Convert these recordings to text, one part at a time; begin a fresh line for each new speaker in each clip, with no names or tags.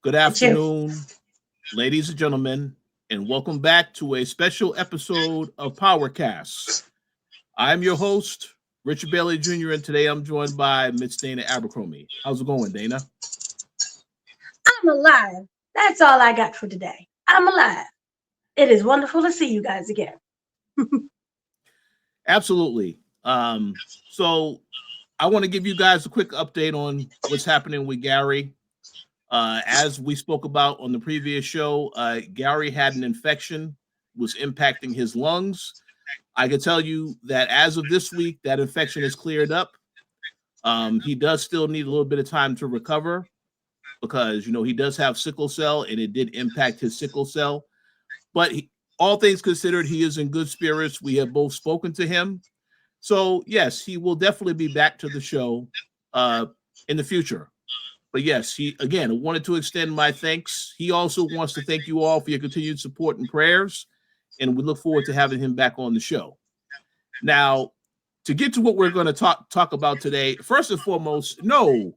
Good
It's you.
afternoon, ladies and gentlemen, and welcome back to a special episode of Powercast. I'm your host, Richard Bailey Jr., and today I'm joined by Miss Dana Abercrombie. How's it going, Dana?
I'm alive. That's all I got for today. I'm alive. It is wonderful to see you guys again.
Absolutely. So I want to give you guys a quick update on what's happening with Gary. As we spoke about on the previous show, Gary had an infection, was impacting his lungs. I can tell you that as of this week, that infection is cleared up. He does still need a little bit of time to recover because, he does have sickle cell and it did impact his sickle cell. But all things considered, he is in good spirits. We have both spoken to him. So, yes, he will definitely be back to the show in the future. But yes, he again wanted to extend my thanks. He also wants to thank you all for your continued support and prayers, and we look forward to having him back on the show. Now, to get to what we're going to talk about today, first and foremost, no,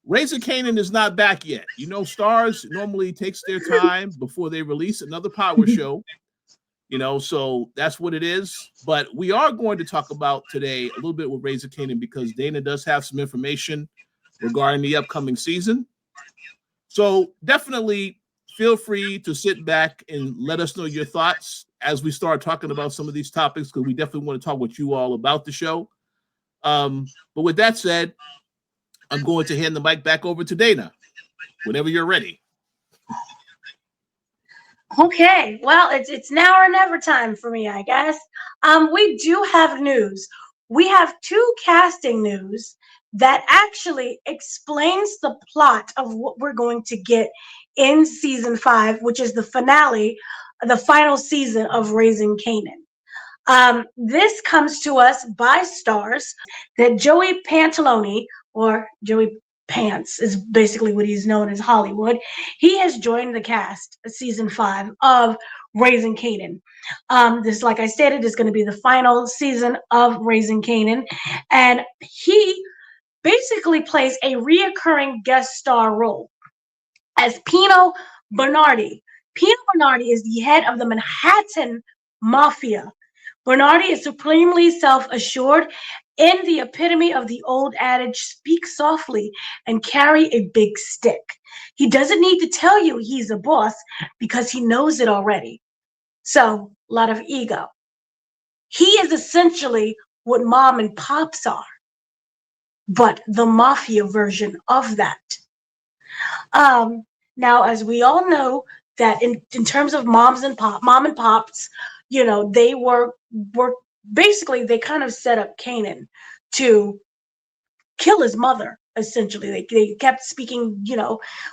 Raising Kana is not back yet. Stars normally takes their time before they release another power show. So that's what it is. But we are going to talk about today a little bit with Raising Kana because Dana does have some information regarding the upcoming season. So definitely feel free to sit back and let us know your thoughts as we start talking about some of these topics, because we definitely want to talk with you all about the show. But with that said, I'm going to hand the mic back over to Dana whenever you're ready.
Okay, well, it's now or never time for me, I guess. We do have news. We have two casting news that actually explains the plot of what we're going to get in season 5, which is the finale, the final season of Raising Kanan. This comes to us by stars that Joey Pantoliano, or Joey Pants is basically what he's known as Hollywood. He has joined the cast season 5 of Raising Kanan. This, like I stated, is going to be the final season of Raising Kanan, and he basically plays a reoccurring guest star role as Pino Bernardi. Pino Bernardi is the head of the Manhattan Mafia. Bernardi is supremely self-assured in the epitome of the old adage, speak softly and carry a big stick. He doesn't need to tell you he's a boss because he knows it already. So, a lot of ego. He is essentially what mom and pops are, but the mafia version of that. Now, as we all know, that in terms of mom and pops, they were basically, they kind of set up Kanan to kill his mother. Essentially, they kept speaking,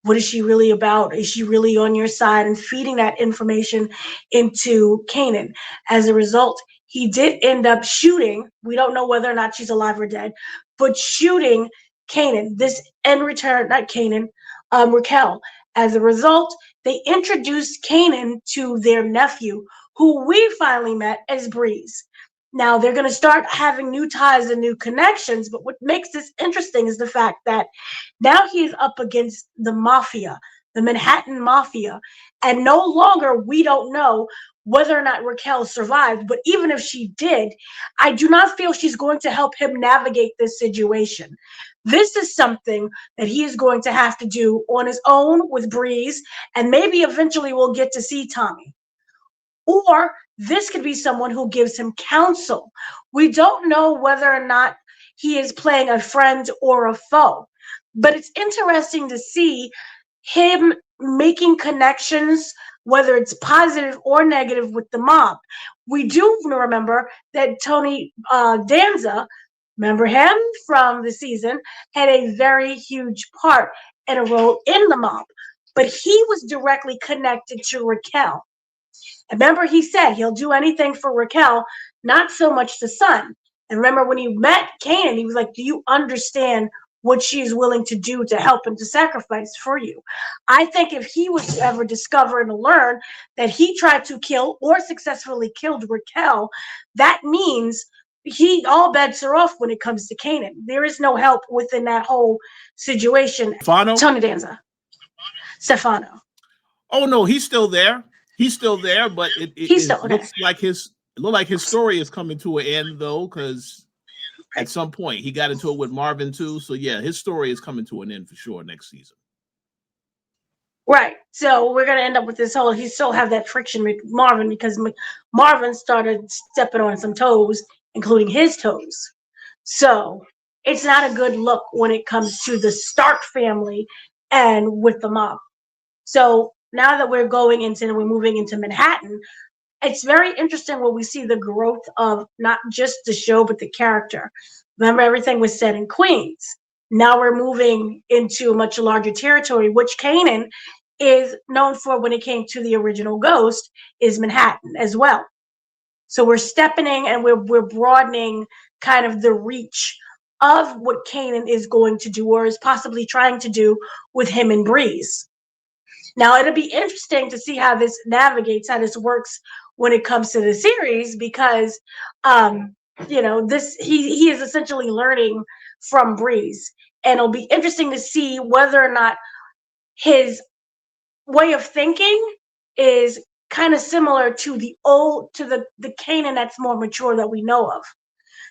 what is she really about? Is she really on your side? And feeding that information into Kanan. As a result, he did end up shooting. We don't know whether or not she's alive or dead, but shooting Kanan. This in return, not Kanan, Raquel. As a result, they introduced Kanan to their nephew, who we finally met as Breeze. Now, they're going to start having new ties and new connections, but what makes this interesting is the fact that now he's up against the Mafia, the Manhattan Mafia, and no longer we don't know whether or not Raquel survived, but even if she did, I do not feel she's going to help him navigate this situation. This is something that he is going to have to do on his own with Breeze, and maybe eventually we'll get to see Tommy. Or this could be someone who gives him counsel. We don't know whether or not he is playing a friend or a foe, but it's interesting to see him making connections, whether it's positive or negative, with the mob. We do remember that Tony Danza, remember him from the season, had a very huge part and a role in the mob, but he was directly connected to Raquel. Remember, he said he'll do anything for Raquel, not so much the son. And remember, when he met Kanan, he was like, do you understand what she is willing to do to help and to sacrifice for you? I think if he was to ever discover and learn that he tried to kill or successfully killed Raquel, that means all bets are off when it comes to Kanan. There is no help within that whole situation.
Fano?
Tony Danza. Stefano.
Oh no, he's still there. He's still there, but
He's
it
still okay.
looks like his story is coming to an end though, because at some point he got into it with Marvin too. So yeah, his story is coming to an end for sure next season.
Right. So we're gonna end up with this whole. He still have that friction with Marvin because Marvin started stepping on some toes, including his toes. So it's not a good look when it comes to the Stark family and with the mob. So now that we're moving into Manhattan, it's very interesting where we see the growth of not just the show but the character. Remember, everything was set in Queens. Now we're moving into a much larger territory, which Kanan is known for when it came to the original Ghost, is Manhattan as well. So we're stepping in and we're broadening kind of the reach of what Kanan is going to do or is possibly trying to do with him and Breeze. Now it'll be interesting to see how this navigates, how this works when it comes to the series, because this he is essentially learning from Breeze, and it'll be interesting to see whether or not his way of thinking is kind of similar to the Kanan that's more mature that we know of.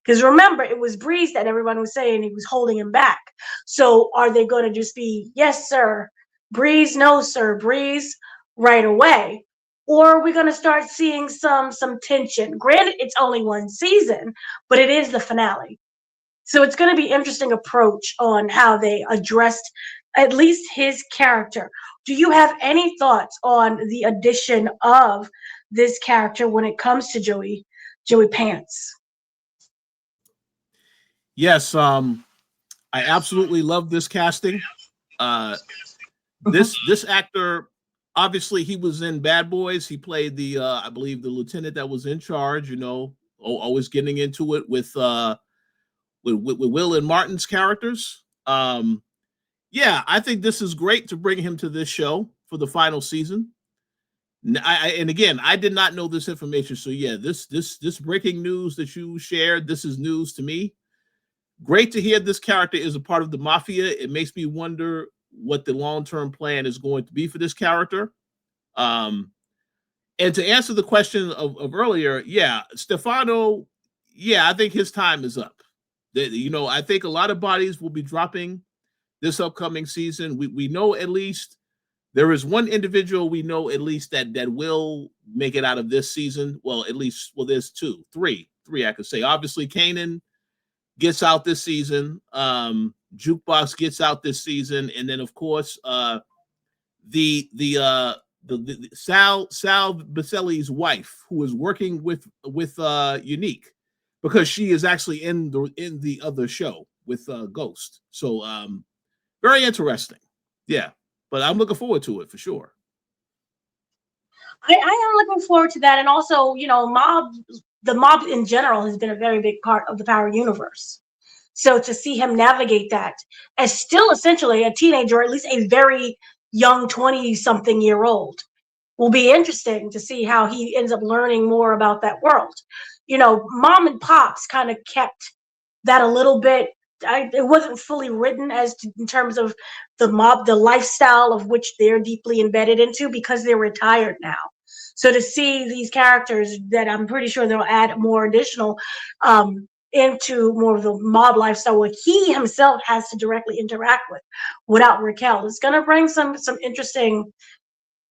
Because remember, it was Breeze that everyone was saying he was holding him back. So are they going to just be, yes, sir, Breeze, no, sir, Breeze, right away? Or are we going to start seeing some tension? Granted, it's only one season, but it is the finale. So it's going to be interesting approach on how they addressed at least his character. Do you have any thoughts on the addition of this character when it comes to Joey Pants?
Yes, I absolutely love this casting. This actor, obviously, he was in Bad Boys. He played the I believe the lieutenant that was in charge. Always getting into it with Will and Martin's characters. Yeah, I think this is great to bring him to this show for the final season. And again, I did not know this information, so yeah, this breaking news that you shared, this is news to me. Great to hear this character is a part of the Mafia. It makes me wonder what the long-term plan is going to be for this character. And to answer the question of earlier, yeah, Stefano, yeah, I think his time is up. I think a lot of bodies will be dropping this upcoming season. We know at least there is one individual we know at least that will make it out of this season. Well, at least, there's three I could say. Obviously, Kanan gets out this season. Jukebox gets out this season, and then of course, the Sal Baselli's wife, who is working with Unique, because she is actually in the other show with Ghost. So very interesting. Yeah, but I'm looking forward to it for sure.
I am looking forward to that, and also, the mob in general has been a very big part of the Power universe. So to see him navigate that as still essentially a teenager, or at least a very young 20-something-year-old, will be interesting to see how he ends up learning more about that world. Mom and Pops kind of kept that a little bit. It wasn't fully written in terms of the mob, the lifestyle of which they're deeply embedded into, because they're retired now. So to see these characters that I'm pretty sure they'll add more additional into more of the mob lifestyle, where he himself has to directly interact with without Raquel, it's going to bring some interesting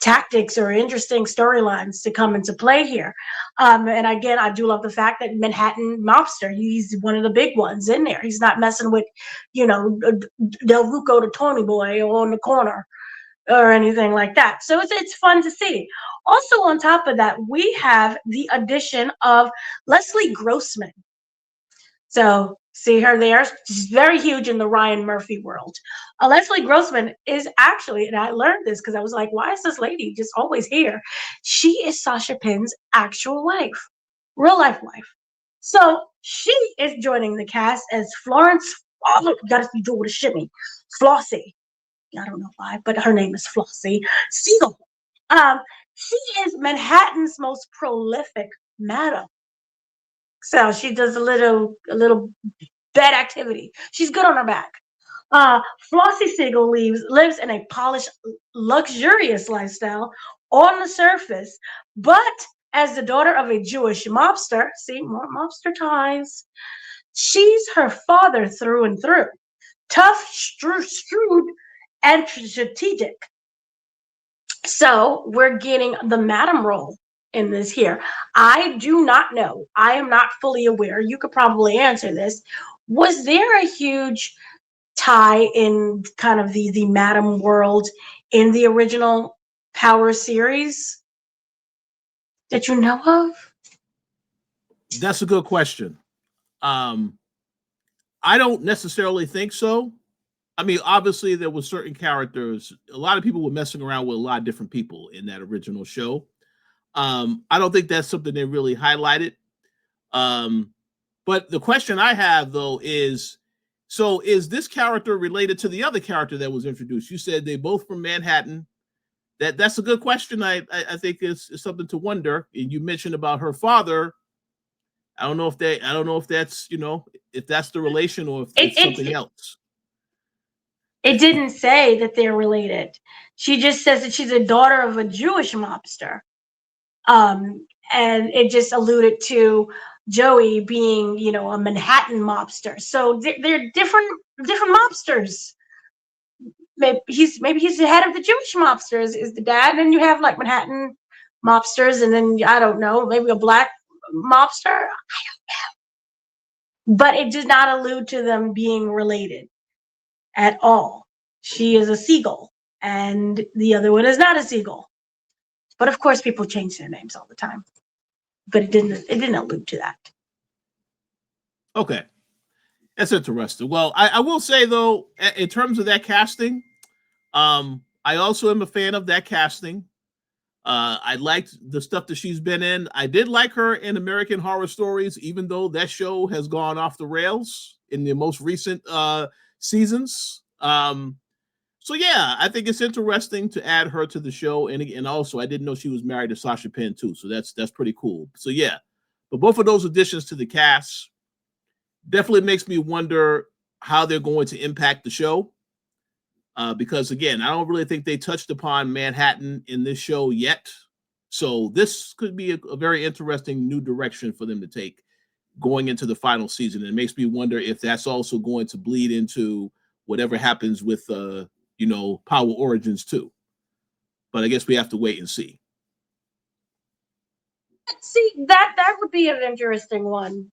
tactics or interesting storylines to come into play here. And again, I do love the fact that Manhattan Mobster, he's one of the big ones in there. He's not messing with, Del Ruco to Tony Boy on the corner or anything like that. So it's fun to see. Also, on top of that, we have the addition of Leslie Grossman. So see her there. She's very huge in the Ryan Murphy world. Leslie Grossman is actually, and I learned this because I was like, why is this lady just always here? She is Sasha Pinn's actual wife, real life wife. So she is joining the cast as Florence. Oh, you gotta be doing a shimmy. Flossie. I don't know why, but her name is Flossie Siegel. She is Manhattan's most prolific madam. So she does a little bed activity. She's good on her back. Flossie Siegel lives in a polished, luxurious lifestyle on the surface, but as the daughter of a Jewish mobster, see more mobster ties, she's her father through and through. Tough, shrewd, and strategic. So we're getting the madam role in this here. I do not know. I am not fully aware. You could probably answer this. Was there a huge tie in kind of the madam world in the original Power series that you know of?
That's a good question. Um, I don't necessarily think so. I mean, obviously, there were certain characters. A lot of people were messing around with a lot of different people in that original show. I don't think that's something they really highlighted. Um, but the question I have though is, so is this character related to the other character that was introduced? You said they both from Manhattan. That's a good question. I think is something to wonder. And you mentioned about her father. I don't know if that's if that's the relation or if
It,
it's something
it
else.
it didn't say that they're related. She just says that she's a daughter of a Jewish mobster. And it just alluded to Joey being, a Manhattan mobster. So they're different mobsters. Maybe he's the head of the Jewish mobsters is the dad, and you have like Manhattan mobsters, and then I don't know, maybe a black mobster. But it did not allude to them being related at all. She is a seagull, and the other one is not a seagull. But of course, people change their names all the time. But it didn't allude to that.
Okay, that's interesting. Well, I will say though, in terms of that casting, I also am a fan of that casting. I liked the stuff that she's been in. I did like her in American Horror Stories, even though that show has gone off the rails in the most recent seasons. So yeah, I think it's interesting to add her to the show, and also I didn't know she was married to Sasha Penn too, so that's pretty cool. So yeah, but both of those additions to the cast definitely makes me wonder how they're going to impact the show. Because again, I don't really think they touched upon Manhattan in this show yet. So this could be a very interesting new direction for them to take going into the final season. And it makes me wonder if that's also going to bleed into whatever happens with Power Origins too. But I guess we have to wait and see.
See, that would be an interesting one.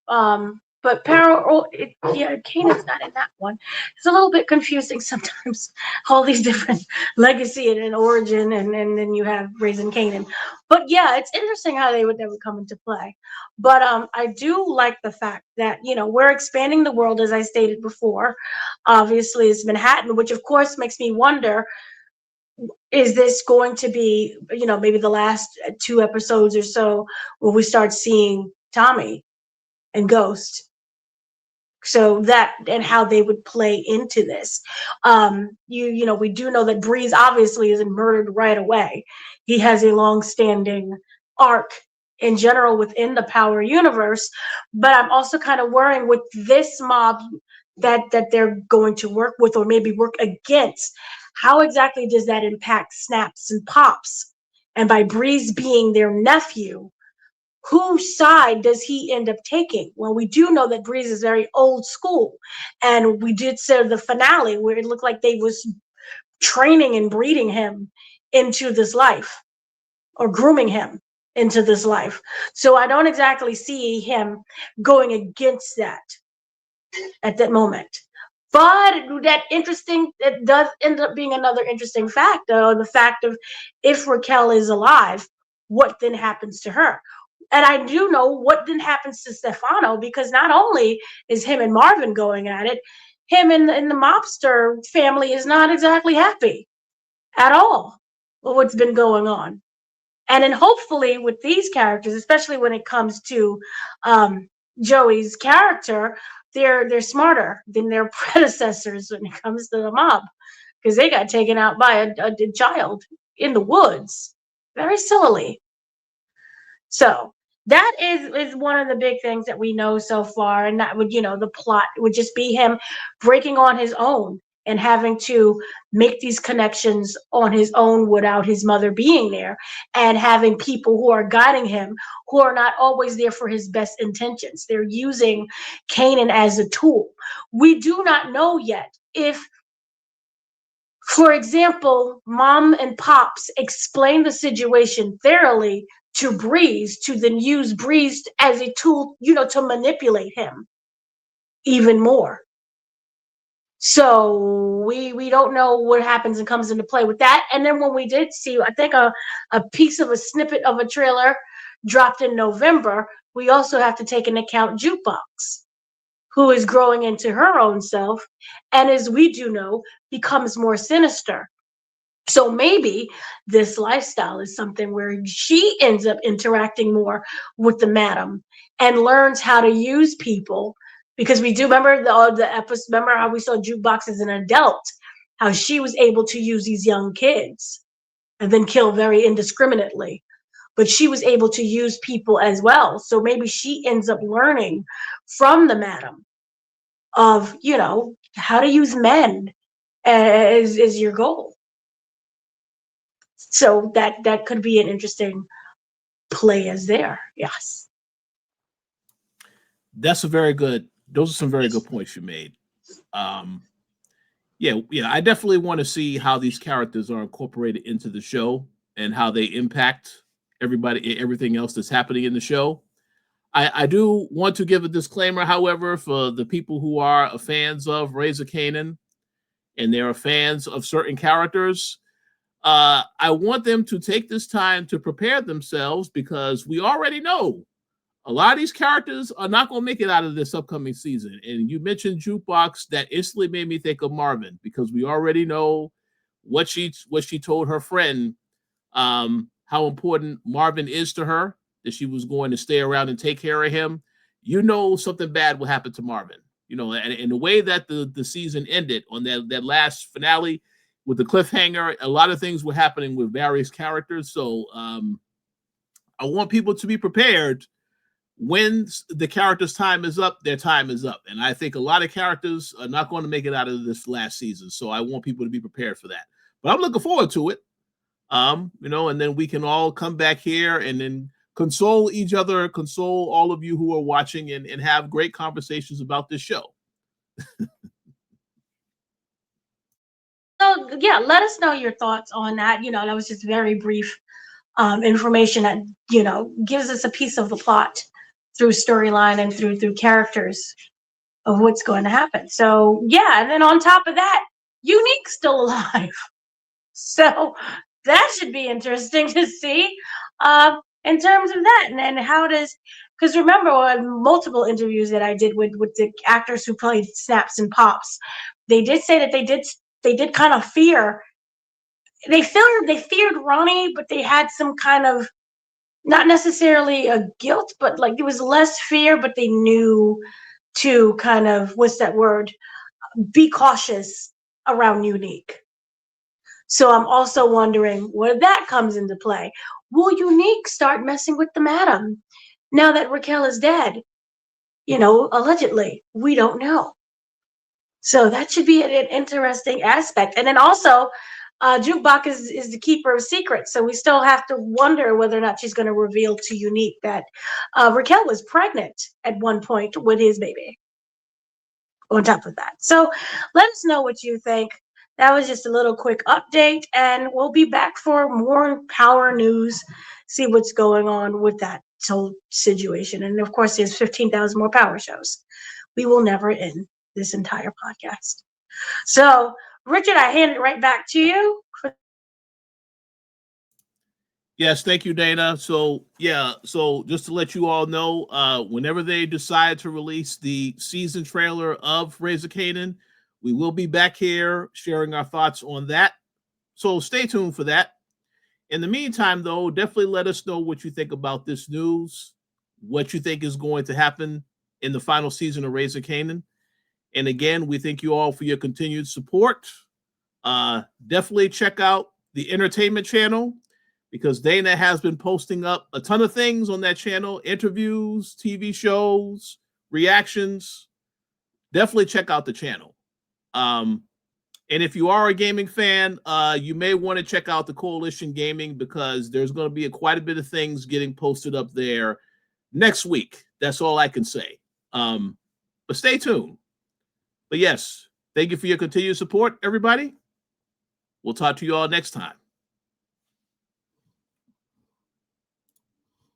But Kanan's not in that one. It's a little bit confusing sometimes. All these different legacy and origin, and then you have Raising Kanan. But yeah, it's interesting how they would come into play. But I do like the fact that we're expanding the world, as I stated before. Obviously, it's Manhattan, which of course makes me wonder, is this going to be, maybe the last 2 episodes or so where we start seeing Tommy and Ghost? So that, and how they would play into this. We do know that Breeze obviously isn't murdered right away. He has a long-standing arc in general within the Power universe, but I'm also kind of worrying with this mob that they're going to work with, or maybe work against. How exactly does that impact Snaps and Pops? And by Breeze being their nephew, whose side does he end up taking? Well, we do know that Breeze is very old school, and we did see the finale where it looked like they was training and breeding him into this life, or grooming him into this life. So I don't exactly see him going against that at that moment. But it does end up being another interesting fact, the fact of, if Raquel is alive, what then happens to her? And I do know what then happens to Stefano, because not only is him and Marvin going at it, him and the mobster family is not exactly happy at all with what's been going on. And then hopefully with these characters, especially when it comes to Joey's character, they're smarter than their predecessors when it comes to the mob, because they got taken out by a child in the woods very sillily. So that is one of the big things that we know so far, and that would, the plot would just be him breaking on his own and having to make these connections on his own without his mother being there, and having people who are guiding him who are not always there for his best intentions. They're using Kanan as a tool. We do not know yet if, for example, mom and pops explain the situation thoroughly to Breeze, to then use Breeze as a tool, to manipulate him even more. So we don't know what happens and comes into play with that. And then when we did see, I think a piece of a snippet of a trailer dropped in November, we also have to take into account Jukebox, who is growing into her own self, and as we do know, becomes more sinister. So maybe this lifestyle is something where she ends up interacting more with the madam and learns how to use people. Because we do remember the episode, remember how we saw Jukebox as an adult, how she was able to use these young kids and then kill very indiscriminately. But she was able to use people as well. So maybe she ends up learning from the madam of, how to use men is your goal. So that could be an interesting play as there. Yes.
Those are some very good points you made. Yeah, I definitely want to see how these characters are incorporated into the show and how they impact everything else that's happening in the show. I do want to give a disclaimer, however, for the people who are fans of Raising Kana and they are fans of certain characters. I want them to take this time to prepare themselves, because we already know a lot of these characters are not going to make it out of this upcoming season. And you mentioned Jukebox, that instantly made me think of Marvin, because we already know what she told her friend, how important Marvin is to her, that she was going to stay around and take care of him. Something bad will happen to Marvin. And the way that the season ended on that last finale with the cliffhanger, a lot of things were happening with various characters. So I want people to be prepared. When the character's time is up, their time is up. And I think a lot of characters are not going to make it out of this last season. So I want people to be prepared for that. But I'm looking forward to it. And then we can all come back here and then console each other, console all of you who are watching, and have great conversations about this show.
So yeah, let us know your thoughts on that. That was just very brief information that, gives us a piece of the plot through storyline and through characters of what's going to happen. So yeah, and then on top of that, Unique's still alive. So that should be interesting to see in terms of that. And then because remember multiple interviews that I did with the actors who played Snaps and Pops, they did say that they did kind of fear. They feared Ronnie, but they had some kind of, not necessarily a guilt, but like it was less fear, but they knew to kind of, what's that word? Be cautious around Unique. So I'm also wondering where that comes into play. Will Unique start messing with the madam now that Raquel is dead? Allegedly. We don't know. So that should be an interesting aspect. And then also, Jukebox is the keeper of secrets. So we still have to wonder whether or not she's going to reveal to Unique that Raquel was pregnant at one point with his baby. On top of that. So let us know what you think. That was just a little quick update, and we'll be back for more power news, see what's going on with that whole situation. And of course, there's 15,000 more power shows. We will never end this entire podcast. So, Richard, I hand it right back to you.
Yes, thank you, Dana. So just to let you all know, whenever they decide to release the season trailer of Raising Kana, we will be back here sharing our thoughts on that. So stay tuned for that. In the meantime, though, definitely let us know what you think about this news, what you think is going to happen in the final season of Raising Kana. And again, we thank you all for your continued support. Definitely check out the entertainment channel, because Dana has been posting up a ton of things on that channel, interviews, TV shows, reactions. Definitely check out the channel. And if you are a gaming fan, you may want to check out the Koalition Gaming because there's going to be quite a bit of things getting posted up there next week. That's all I can say. But stay tuned. But yes, thank you for your continued support, everybody. We'll talk to you all next time.